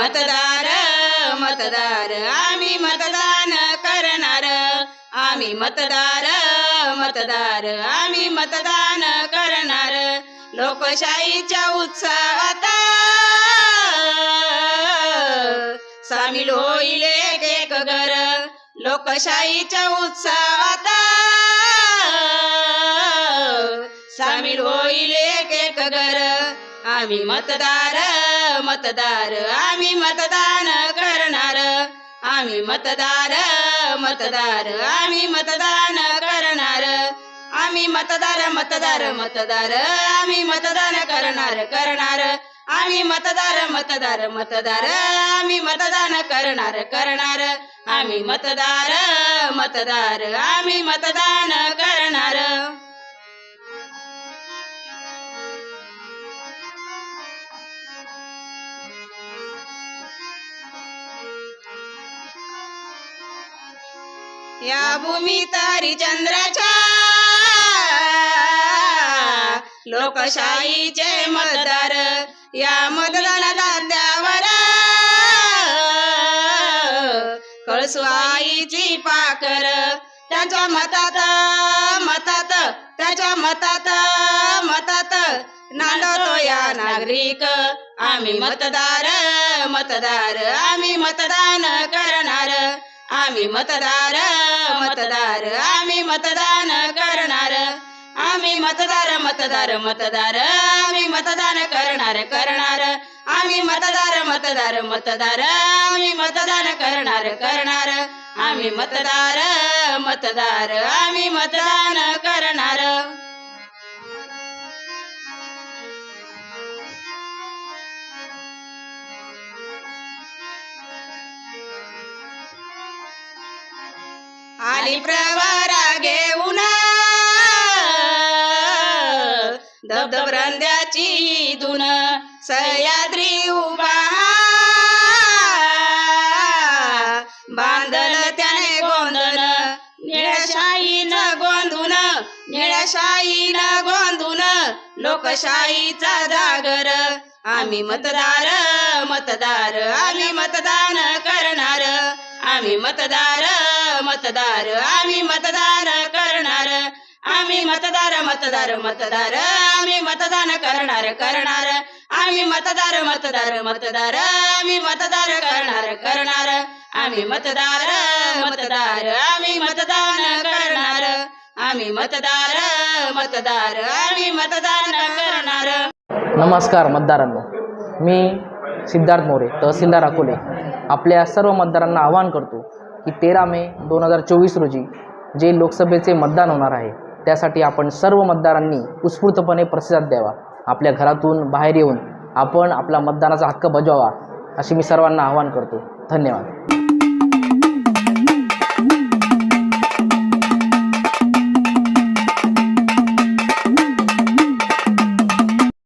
मतदार मतदार आम्ही मतदान करणार, आम्ही मतदार मतदार आम्ही मतदान करणार। लोकशाहीच्या उत्सवात सामील होईल एक एक घर, लोकशाहीच्या उत्सवात सामील होईल एक एक घर। आम्ही मतदार मतदार आम्ही मतदान करणार, आम्ही मतदार मतदार आम्ही मतदान करणार। आम्ही मतदार मतदार मतदार आम्ही मतदान करणार करणार। आम्ही मतदार मतदार मतदार आम्ही मतदान करणार करणार। आम्ही मतदार मतदार आम्ही मतदान करणार। या भूमीत हरिश्चंद्राच्या लोकशाहीचे मतदार, या मतदान दात्यावर कळसू आईची पाकर। त्याच्या मतात मतात त्याच्या मतात मतात नांदतो या नागरिक। आम्ही मतदार मतदार आम्ही मतदान करणार, आम्ही मतदार मतदार आम्ही मतदान करणार। आम्ही मतदार मतदार मतदार आम्ही मतदान करणार करणार। आम्ही मतदार मतदार मतदार आम्ही मतदान करणार करणार। आम्ही मतदार मतदार आम्ही मतदान करणार। आली प्रवारा घेऊन धबधब रंध्याची धुन, सह्याद्री उभा बांधल त्याने गोंधन। निळ्याशाहीनं गोंधून निळ्याशाहीनं गोंधून लोकशाहीचा जागर। आम्ही मतदार मतदार आम्ही मतदान करणार, आम्ही मतदार मतदार आम्ही मतदान करणार। आम्ही मतदार मतदार मतदार आम्ही मतदान करणार करणार। आम्ही मतदार मतदार मतदार आम्ही मतदान करणार करणार। आम्ही मतदार मतदार आम्ही मतदान करणार, आम्ही मतदार मतदार आम्ही मतदान करणार। नमस्कार मतदारांनो, मी सिद्धार्थ मोरे, तहसीलदार अकोले, आपल्या सर्व मतदारांना आवाहन करतो की 13 मे 2024 रोजी जे लोकसभेचे मतदान होणार आहे त्यासाठी आपण सर्व मतदारांनी उत्स्फूर्तपणे प्रतिसाद द्यावा। आपल्या घरातून बाहेर येऊन आपण आपला मतदानाचा हक्क बजावा अशी मी सर्वांना आवाहन करतो। धन्यवाद।